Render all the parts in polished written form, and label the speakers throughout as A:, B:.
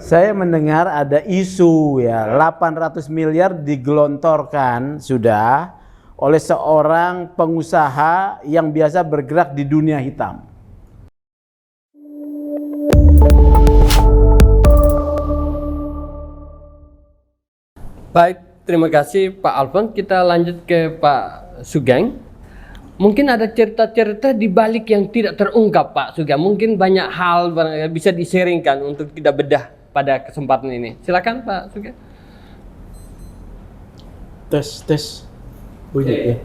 A: Saya mendengar ada isu ya 800 miliar digelontorkan sudah oleh seorang pengusaha yang biasa bergerak di dunia hitam.
B: Baik, terima kasih Pak Alfons. Kita lanjut ke Pak Sugeng. Mungkin ada cerita-cerita di balik yang tidak terungkap Pak Sugeng. Mungkin banyak hal bisa di-sharingkan untuk kita bedah pada kesempatan ini. Silakan Pak Sugeng.
A: Tes. Bunyi ya.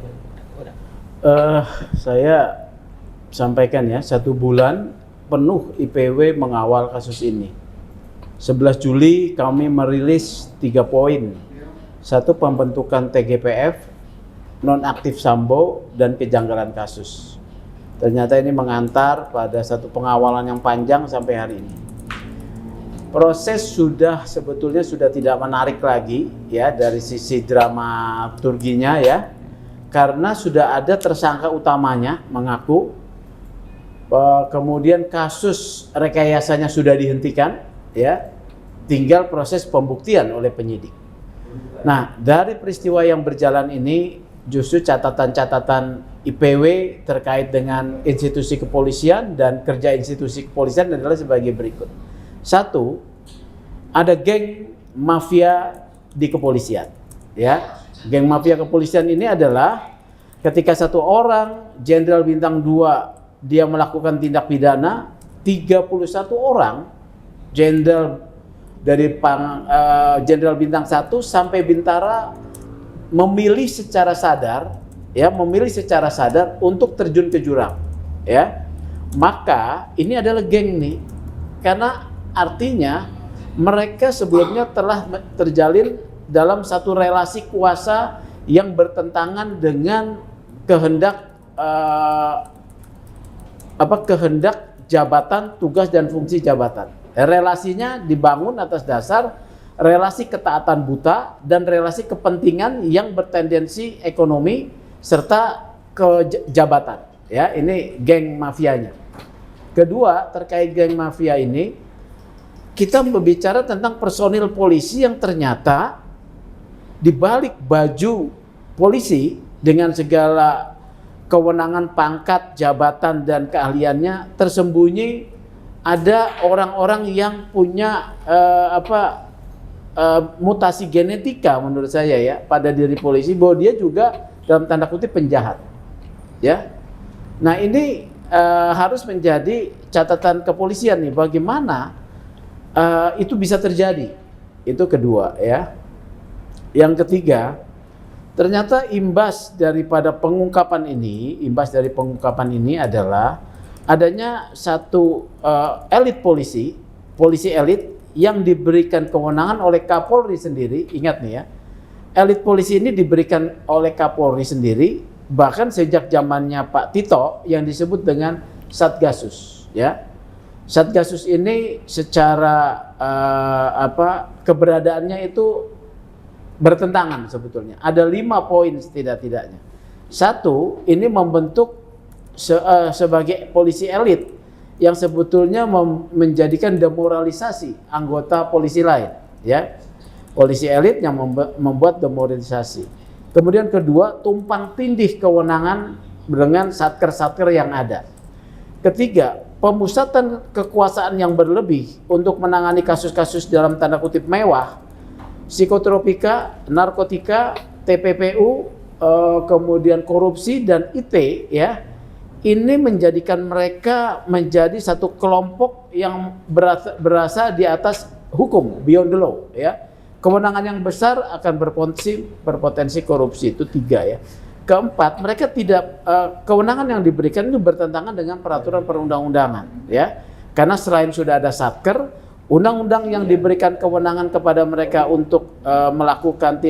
A: Saya sampaikan ya, 1 bulan penuh IPW mengawal kasus ini. 11 Juli kami merilis 3 poin. 1, pembentukan TGPF, nonaktif Sambo, dan kejanggalan kasus. Ternyata ini mengantar pada satu pengawalan yang panjang sampai hari ini. Proses sebetulnya sudah tidak menarik lagi ya dari sisi dramaturginya ya, karena sudah ada tersangka utamanya mengaku, kemudian kasus rekayasanya sudah dihentikan ya, tinggal proses pembuktian oleh penyidik. Nah, dari peristiwa yang berjalan ini justru catatan-catatan IPW terkait dengan institusi kepolisian dan kerja institusi kepolisian adalah sebagai berikut. 1, ada geng mafia di kepolisian. Ya, geng mafia kepolisian ini adalah ketika satu orang jenderal bintang 2 dia melakukan tindak pidana, 31 orang jenderal dari jenderal bintang 1 sampai bintara memilih secara sadar untuk terjun ke jurang. Ya, maka ini adalah geng nih, karena artinya mereka sebelumnya telah terjalin dalam satu relasi kuasa yang bertentangan dengan kehendak jabatan, tugas dan fungsi jabatan. Relasinya dibangun atas dasar relasi ketaatan buta dan relasi kepentingan yang bertendensi ekonomi serta kejabatan. Ya, ini geng mafianya. Kedua, terkait geng mafia ini, kita berbicara tentang personil polisi yang ternyata di balik baju polisi dengan segala kewenangan, pangkat, jabatan dan keahliannya tersembunyi ada orang-orang yang punya mutasi genetika menurut saya ya pada diri polisi, bahwa dia juga dalam tanda kutip penjahat. Ya. Nah, ini harus menjadi catatan kepolisian nih, bagaimana itu bisa terjadi. Itu kedua ya. Yang ketiga, ternyata imbas dari pengungkapan ini adalah adanya satu elit polisi elit yang diberikan kewenangan oleh Kapolri sendiri. Ingat nih ya, elit polisi ini diberikan oleh Kapolri sendiri bahkan sejak zamannya Pak Tito yang disebut dengan Satgasus ya. Satgasus ini secara keberadaannya itu bertentangan sebetulnya. Ada 5 poin setidak-tidaknya. 1, ini membentuk sebagai polisi elit yang sebetulnya menjadikan demoralisasi anggota polisi lain ya. Polisi elit yang membuat demoralisasi. Kemudian kedua, tumpang tindih kewenangan dengan satker-satker yang ada. Ketiga, pemusatan kekuasaan yang berlebih untuk menangani kasus-kasus dalam tanda kutip mewah, psikotropika, narkotika, TPPU, kemudian korupsi dan IT ya. Ini menjadikan mereka menjadi satu kelompok yang berasa di atas hukum, beyond the law ya. Kewenangan yang besar akan berpotensi korupsi, itu 3 ya. Keempat, mereka tidak kewenangan yang diberikan itu bertentangan dengan peraturan perundang-undangan ya. Karena selain sudah ada satker, undang-undang yang diberikan kewenangan kepada mereka untuk melakukan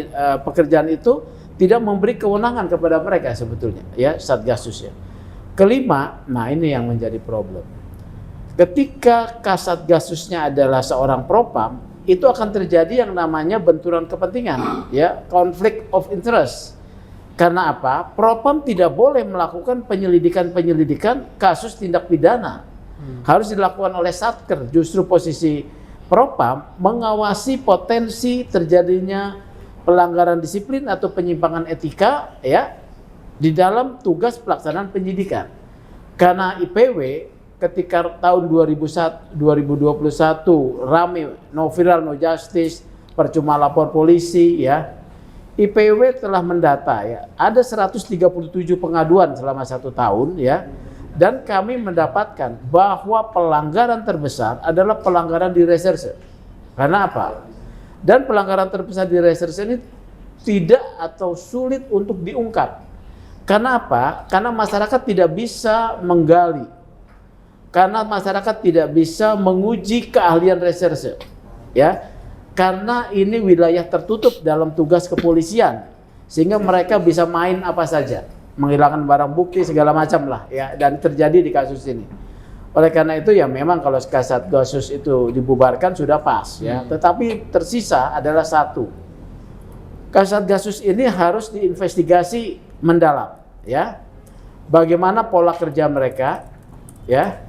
A: pekerjaan itu tidak memberi kewenangan kepada mereka sebetulnya ya, Satgasus ya. Kelima, nah ini yang menjadi problem. Ketika Kasatgasusnya adalah seorang propam, itu akan terjadi yang namanya benturan kepentingan, ya, conflict of interest. Karena apa? Propam tidak boleh melakukan penyelidikan kasus tindak pidana. Harus dilakukan oleh Satker. Justru posisi Propam mengawasi potensi terjadinya pelanggaran disiplin atau penyimpangan etika ya di dalam tugas pelaksanaan penyidikan. Karena IPW ketika tahun 2021 rame no viral no justice, percuma lapor polisi ya. IPW telah mendata ya, ada 137 pengaduan selama 1 tahun ya. Dan kami mendapatkan bahwa pelanggaran terbesar adalah pelanggaran di reserse. Karena apa? Dan pelanggaran terbesar di reserse ini tidak atau sulit untuk diungkap. Karena apa? Karena masyarakat tidak bisa menggali. Karena masyarakat tidak bisa menguji keahlian reserse. Ya. Karena ini wilayah tertutup dalam tugas kepolisian. Sehingga mereka bisa main apa saja. Menghilangkan barang bukti segala macam lah ya, dan terjadi di kasus ini. Oleh karena itu ya memang kalau Kasatgasus itu dibubarkan sudah pas ya, tetapi tersisa adalah satu. Kasatgasus ini harus diinvestigasi mendalam ya. Bagaimana pola kerja mereka ya.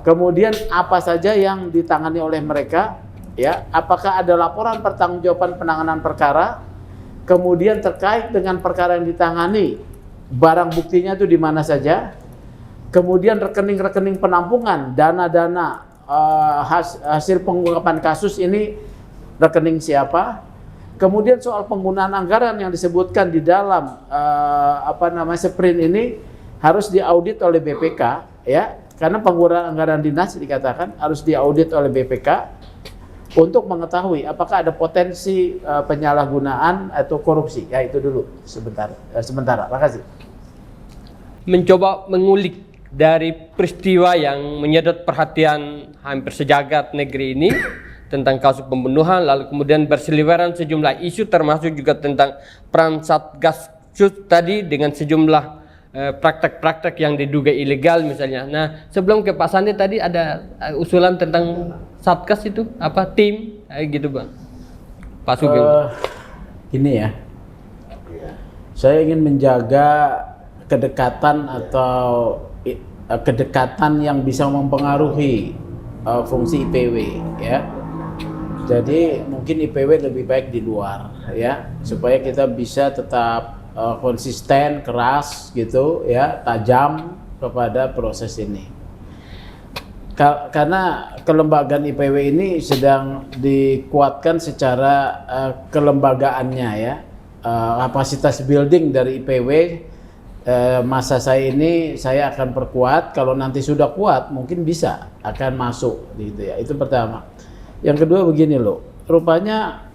A: Kemudian apa saja yang ditangani oleh mereka ya, apakah ada laporan pertanggungjawaban penanganan perkara, kemudian terkait dengan perkara yang ditangani, barang buktinya itu di mana saja, kemudian rekening-rekening penampungan, dana-dana hasil pengungkapan kasus ini rekening siapa, kemudian soal penggunaan anggaran yang disebutkan di dalam sprint ini harus diaudit oleh BPK ya, karena penggunaan anggaran dinas dikatakan harus diaudit oleh BPK untuk mengetahui apakah ada potensi penyalahgunaan atau korupsi. Ya itu dulu sementara. Makasih.
B: Mencoba mengulik dari peristiwa yang menyedot perhatian hampir sejagat negeri ini tentang kasus pembunuhan, lalu kemudian berseliweran sejumlah isu termasuk juga tentang peran Satgasus tadi dengan sejumlah praktek-praktek yang diduga ilegal misalnya. Nah, sebelum ke Pak Sandi tadi ada usulan tentang Satgas itu apa tim gitu Bang. Pak Sugeng.
A: Ini ya. Saya ingin menjaga kedekatan atau kedekatan yang bisa mempengaruhi fungsi IPW ya. Jadi mungkin IPW lebih baik di luar ya, supaya kita bisa tetap konsisten, keras gitu ya, tajam kepada proses ini. Karena kelembagaan IPW ini sedang dikuatkan secara kelembagaannya ya, kapasitas building dari IPW masa saya ini saya akan perkuat. Kalau nanti sudah kuat mungkin bisa akan masuk gitu ya. Itu pertama. Yang kedua begini loh, rupanya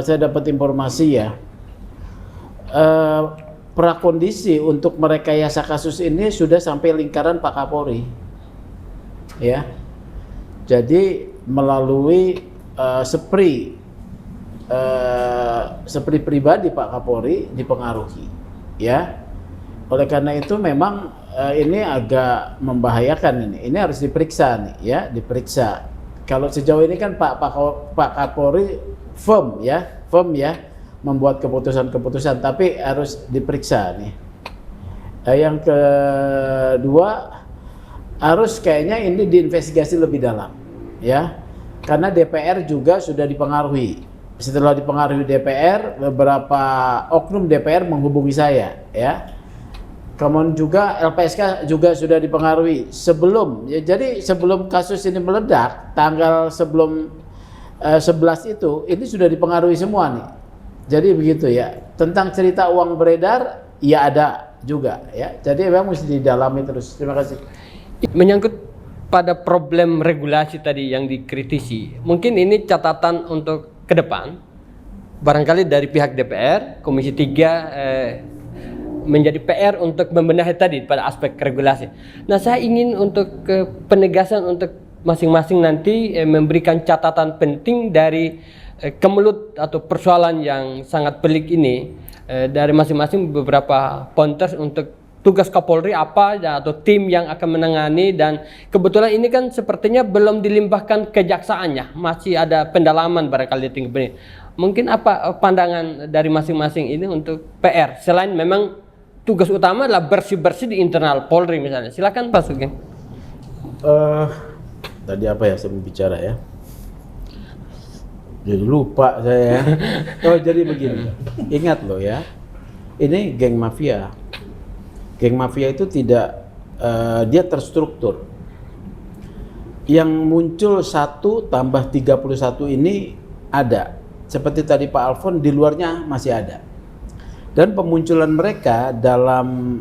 A: saya dapat informasi ya, prakondisi untuk merekayasa kasus ini sudah sampai lingkaran Pak Kapolri ya. Jadi melalui Sepri pribadi Pak Kapolri dipengaruhi ya. Oleh karena itu memang ini agak membahayakan ini harus diperiksa nih ya, diperiksa. Kalau sejauh ini kan Pak Kapolri firm ya membuat keputusan-keputusan, tapi harus diperiksa nih. Yang kedua, harus kayaknya ini diinvestigasi lebih dalam ya, karena DPR juga sudah dipengaruhi. Setelah dipengaruhi DPR, beberapa oknum DPR menghubungi saya ya. Kemudian juga LPSK juga sudah dipengaruhi sebelum ya, jadi sebelum kasus ini meledak tanggal sebelum 11 itu ini sudah dipengaruhi semua nih. Jadi begitu ya. Tentang cerita uang beredar ya ada juga ya. Jadi memang mesti didalami terus. Terima kasih.
B: Menyangkut pada problem regulasi tadi yang dikritisi, mungkin ini catatan untuk ke depan. Barangkali dari pihak DPR, Komisi 3 menjadi PR untuk membenahi tadi pada aspek regulasi. Nah, saya ingin untuk penegasan untuk masing-masing nanti memberikan catatan penting dari kemelut atau persoalan yang sangat pelik ini dari masing-masing beberapa pointers untuk tugas Kapolri apa atau tim yang akan menangani, dan kebetulan ini kan sepertinya belum dilimpahkan kejaksaannya, masih ada pendalaman barangkali tinggi. Mungkin apa pandangan dari masing-masing ini untuk PR selain memang tugas utama adalah bersih-bersih di internal Polri misalnya. Silakan Pak Sugeng.
A: Tadi apa ya saya mau bicara ya? Jadi lupa saya. Oh jadi begini, ingat loh ya, ini geng mafia. Geng mafia itu tidak, dia terstruktur. Yang muncul 1 tambah 31 ini ada. Seperti tadi Pak Alfon, di luarnya masih ada. Dan pemunculan mereka dalam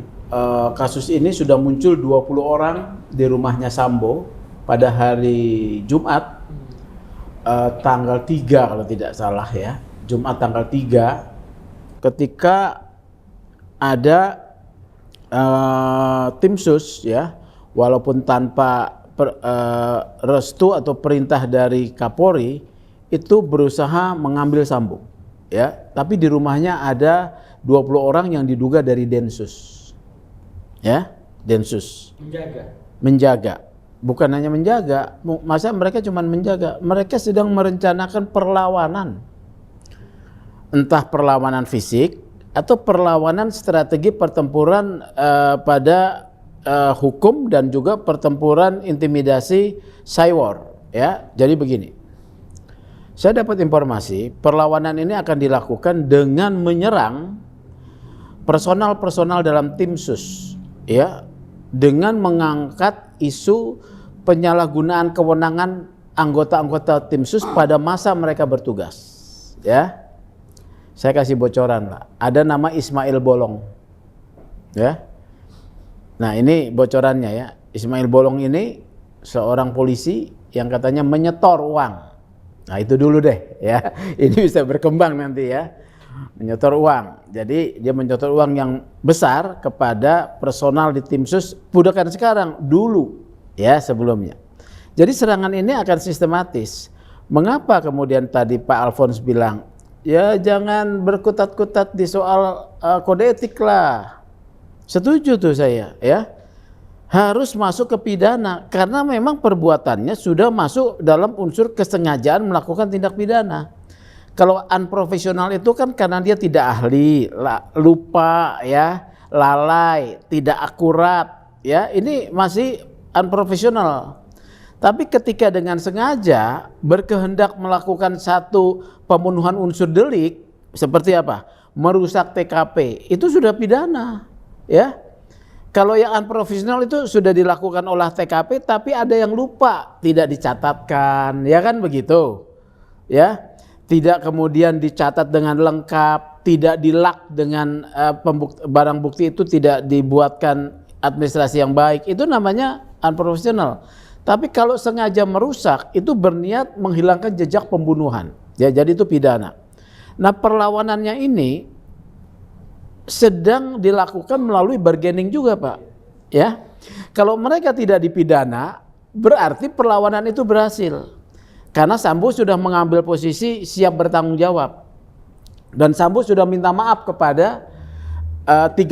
A: kasus ini sudah muncul 20 orang di rumahnya Sambo pada hari Jumat tanggal 3 kalau tidak salah ya. Jumat tanggal 3 ketika ada tim sus ya, walaupun tanpa restu atau perintah dari Kapolri, itu berusaha mengambil Sambo ya, tapi di rumahnya ada 20 orang yang diduga dari Densus ya, Densus menjaga, bukan hanya menjaga, masa mereka cuma menjaga, mereka sedang merencanakan perlawanan, entah perlawanan fisik atau perlawanan strategi pertempuran pada hukum dan juga pertempuran intimidasi cyber ya. Jadi begini, saya dapat informasi perlawanan ini akan dilakukan dengan menyerang personal-personal dalam tim sus ya, dengan mengangkat isu penyalahgunaan kewenangan anggota-anggota tim sus pada masa mereka bertugas ya. Saya kasih bocoran lah, ada nama Ismail Bolong ya. Nah ini bocorannya ya, Ismail Bolong ini seorang polisi yang katanya menyetor uang. Nah itu dulu deh ya, ini bisa berkembang nanti ya, menyetor uang. Jadi dia menyetor uang yang besar kepada personal di tim sus, bukan sekarang, dulu ya sebelumnya. Jadi serangan ini akan sistematis. Mengapa kemudian tadi Pak Alfons bilang, ya jangan berkutat-kutat di soal kode etik lah. Setuju tuh saya ya. Harus masuk ke pidana karena memang perbuatannya sudah masuk dalam unsur kesengajaan melakukan tindak pidana. Kalau unprofesional itu kan karena dia tidak ahli, lupa ya, lalai, tidak akurat ya. Ini masih unprofesional. Tapi ketika dengan sengaja berkehendak melakukan satu pembunuhan unsur delik seperti apa? Merusak TKP, itu sudah pidana ya. Kalau yang unprofesional itu sudah dilakukan olah TKP tapi ada yang lupa, tidak dicatatkan, ya kan begitu ya. Tidak kemudian dicatat dengan lengkap, tidak dilak dengan barang bukti itu tidak dibuatkan administrasi yang baik, itu namanya unprofesional. Tapi kalau sengaja merusak itu berniat menghilangkan jejak pembunuhan ya, jadi itu pidana. Nah perlawanannya ini sedang dilakukan melalui bargaining juga Pak ya. Kalau mereka tidak dipidana berarti perlawanan itu berhasil karena Sambo sudah mengambil posisi siap bertanggung jawab dan Sambo sudah minta maaf kepada 31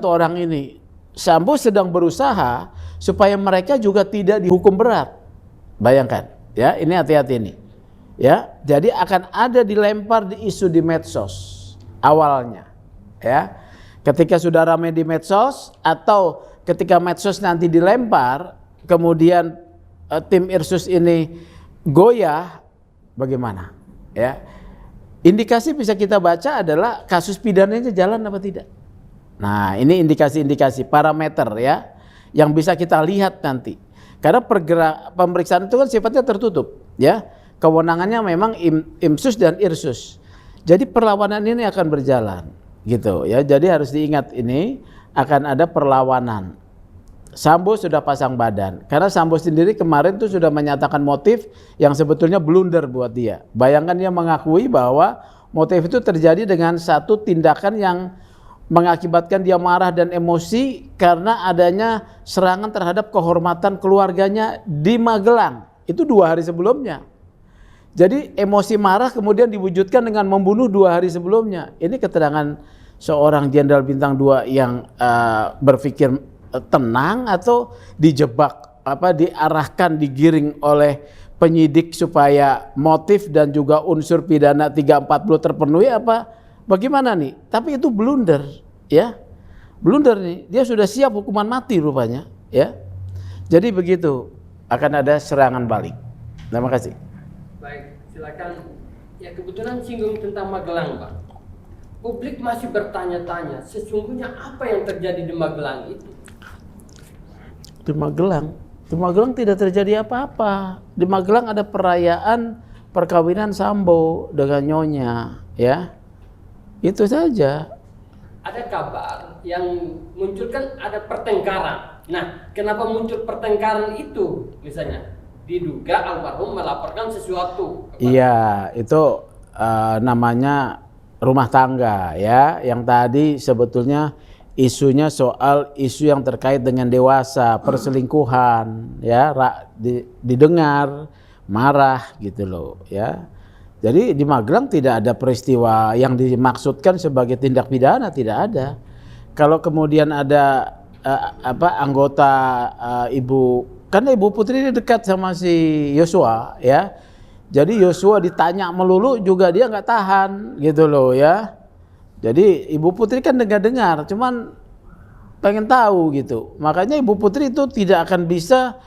A: orang ini. Sambo sedang berusaha supaya mereka juga tidak dihukum berat. Bayangkan ya, ini hati-hati nih ya. Jadi akan ada dilempar di isu di medsos awalnya ya. Ketika sudah ramai di medsos atau ketika medsos nanti dilempar, kemudian tim Irsus ini goyah, bagaimana? Ya, indikasi bisa kita baca adalah kasus pidananya jalan apa tidak. Nah, ini indikasi-indikasi parameter ya, yang bisa kita lihat nanti. Karena pemeriksaan itu kan sifatnya tertutup, ya. Kewenangannya memang Imsus dan Irsus. Jadi perlawanan ini akan berjalan. Gitu ya, jadi harus diingat ini akan ada perlawanan. Sambo sudah pasang badan karena Sambo sendiri kemarin tuh sudah menyatakan motif yang sebetulnya blunder buat dia. Bayangkan dia mengakui bahwa motif itu terjadi dengan satu tindakan yang mengakibatkan dia marah dan emosi karena adanya serangan terhadap kehormatan keluarganya di Magelang. Itu 2 hari sebelumnya. Jadi emosi marah kemudian diwujudkan dengan membunuh 2 hari sebelumnya. Ini keterangan seorang Jenderal Bintang 2 yang berpikir tenang atau dijebak, diarahkan, digiring oleh penyidik supaya motif dan juga unsur pidana 340 terpenuhi apa? Bagaimana nih? Tapi itu blunder, ya. Blunder nih. Dia sudah siap hukuman mati rupanya, ya. Jadi begitu akan ada serangan balik. Terima kasih.
B: Baik, silakan. Ya, kebetulan singgung tentang Magelang, Pak. Publik masih bertanya-tanya, sesungguhnya apa yang terjadi di Magelang itu?
A: Di Magelang tidak terjadi apa-apa. Di Magelang ada perayaan perkawinan Sambo dengan Nyonya, ya. Itu saja.
B: Ada kabar yang munculkan ada pertengkaran. Nah, kenapa muncul pertengkaran itu? Misalnya, diduga almarhum melaporkan sesuatu.
A: Iya, itu namanya rumah tangga, ya. Yang tadi sebetulnya isunya soal isu yang terkait dengan dewasa, perselingkuhan, ya, didengar, marah gitu loh, ya. Jadi di Magelang tidak ada peristiwa yang dimaksudkan sebagai tindak pidana, tidak ada. Kalau kemudian ada anggota ibu, karena Ibu Putri ini dekat sama si Yosua, ya. Jadi Yosua ditanya melulu juga dia nggak tahan gitu loh, ya. Jadi Ibu Putri kan dengar-dengar, cuman pengen tahu gitu. Makanya Ibu Putri itu tidak akan bisa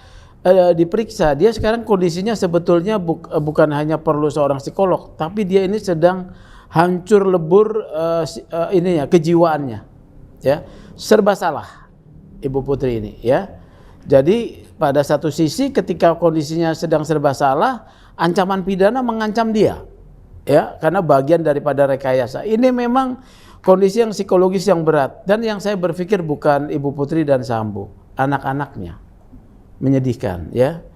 A: diperiksa. Dia sekarang kondisinya sebetulnya bukan hanya perlu seorang psikolog, tapi dia ini sedang hancur lebur kejiwaannya, ya. Serba salah Ibu Putri ini, ya. Jadi pada satu sisi ketika kondisinya sedang serba salah, ancaman pidana mengancam dia, ya, karena bagian daripada rekayasa. Ini memang kondisi yang psikologis yang berat, dan yang saya berpikir bukan Ibu Putri dan Sambo, anak-anaknya. Menyedihkan, ya.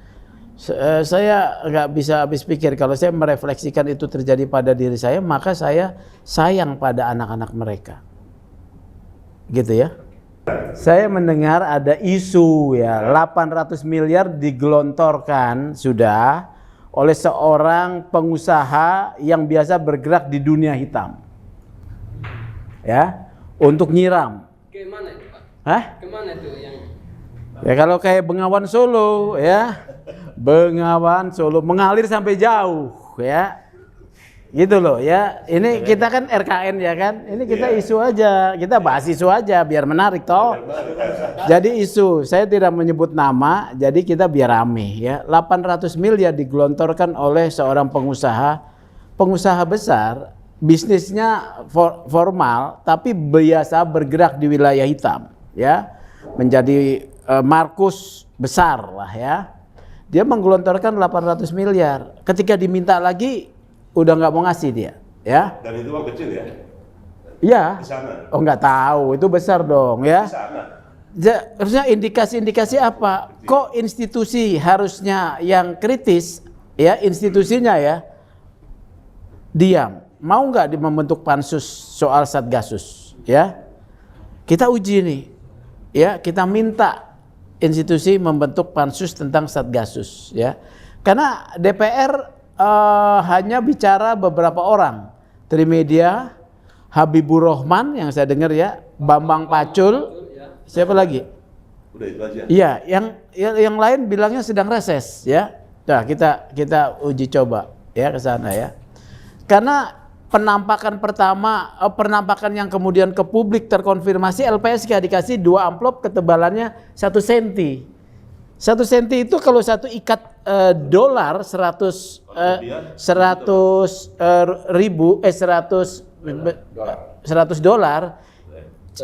A: Saya nggak bisa habis pikir. Kalau saya merefleksikan itu terjadi pada diri saya, maka saya sayang pada anak-anak mereka, gitu ya. Saya mendengar ada isu, ya, 800 miliar digelontorkan sudah oleh seorang pengusaha yang biasa bergerak di dunia hitam, ya, untuk nyiram.
B: Kemana itu, Pak?
A: Hah?
B: Kemana itu yang?
A: Ya kalau kayak Bengawan Solo, ya, Bengawan Solo mengalir sampai jauh, ya, gitu loh, ya. Ini kita kan RKN, ya kan, ini kita isu aja, kita bahas isu aja biar menarik toh. Jadi isu, saya tidak menyebut nama, jadi kita biar rame, ya. 800 miliar digelontorkan oleh seorang pengusaha besar, bisnisnya formal, tapi biasa bergerak di wilayah hitam, ya, menjadi markus besar lah, ya. Dia menggelontorkan 800 miliar. Ketika diminta lagi udah nggak mau ngasih dia, ya.
C: Dan itu uang kecil ya?
A: Iya.
C: Di sana.
A: Oh nggak tahu, itu besar dong, ya.
C: Di sana.
A: Harusnya indikasi-indikasi apa? Kok institusi harusnya yang kritis, ya, institusinya, ya, diam. Mau nggak membentuk pansus soal Satgasus, ya? Kita uji nih, ya, kita minta institusi membentuk pansus tentang Satgasus, ya. Karena DPR hanya bicara beberapa orang, Trimedia, Habibur Rahman yang saya dengar, ya, Bambang Pacul, siapa lagi?
C: Udah itu aja.
A: Iya, yang lain bilangnya sedang reses, ya. Nah, kita uji coba, ya, ke sana, ya. Karena penampakan pertama, penampakan yang kemudian ke publik terkonfirmasi, LPSK dikasih 2 amplop ketebalannya 1 senti. 1 senti itu kalau satu ikat dolar 100 dolar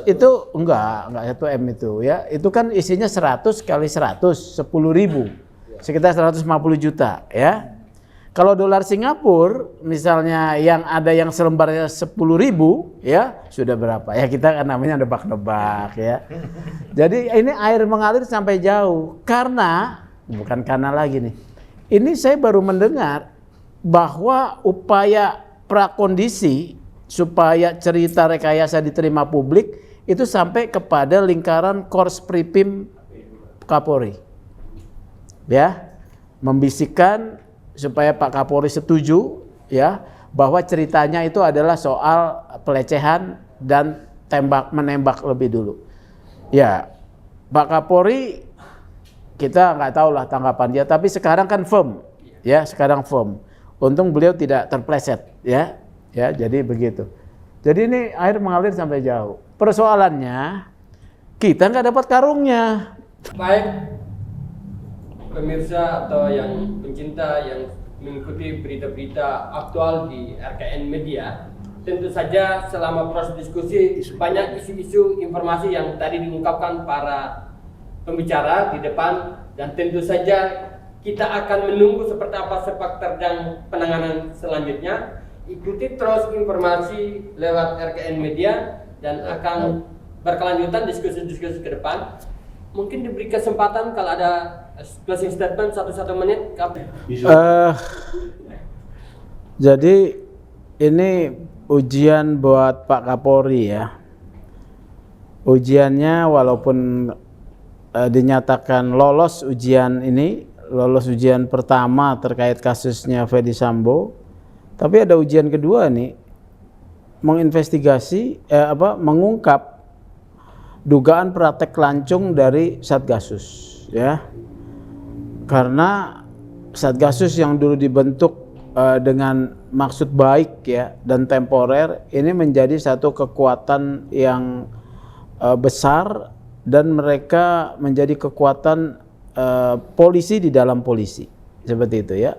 A: itu enggak 1 M itu, ya. Itu kan isinya 100 kali 100, 10.000. Sekitar 150 juta, ya. Kalau dolar Singapura misalnya yang ada yang selembarnya 10.000, ya, sudah berapa? Ya kita kan namanya nebak-nebak, ya. Jadi ini air mengalir sampai jauh bukan karena lagi nih. Ini saya baru mendengar bahwa upaya prakondisi supaya cerita rekayasa diterima publik itu sampai kepada lingkaran Kors Pripim Kapolri, ya, membisikkan supaya Pak Kapolri setuju, ya, bahwa ceritanya itu adalah soal pelecehan dan menembak lebih dulu. Ya, Pak Kapolri kita nggak tahu lah tanggapan dia, tapi sekarang kan firm, ya, sekarang firm. Untung beliau tidak terpleset, ya, ya, jadi begitu. Jadi ini air mengalir sampai jauh. Persoalannya kita nggak dapat karungnya.
B: Baik pemirsa atau yang pencinta yang mengikuti berita-berita aktual di RKN Media. Tentu saja selama proses diskusi banyak isu-isu informasi yang tadi diungkapkan para pembicara di depan, dan tentu saja kita akan menunggu seperti apa sepak terjang penanganan selanjutnya. Ikuti terus informasi lewat RKN Media dan akan berkelanjutan diskusi-diskusi ke depan. Mungkin diberi kesempatan kalau ada closing statement 1 menit.
A: Jadi ini ujian buat Pak Kapolri ya. Ujiannya walaupun dinyatakan lolos ujian ini, lolos ujian pertama terkait kasusnya Ferdy Sambo, tapi ada ujian kedua nih, menginvestigasi mengungkap dugaan praktek lancung dari Satgasus ya. Karena Satgasus yang dulu dibentuk dengan maksud baik ya dan temporer, ini menjadi satu kekuatan yang besar, dan mereka menjadi kekuatan polisi di dalam polisi, seperti itu ya.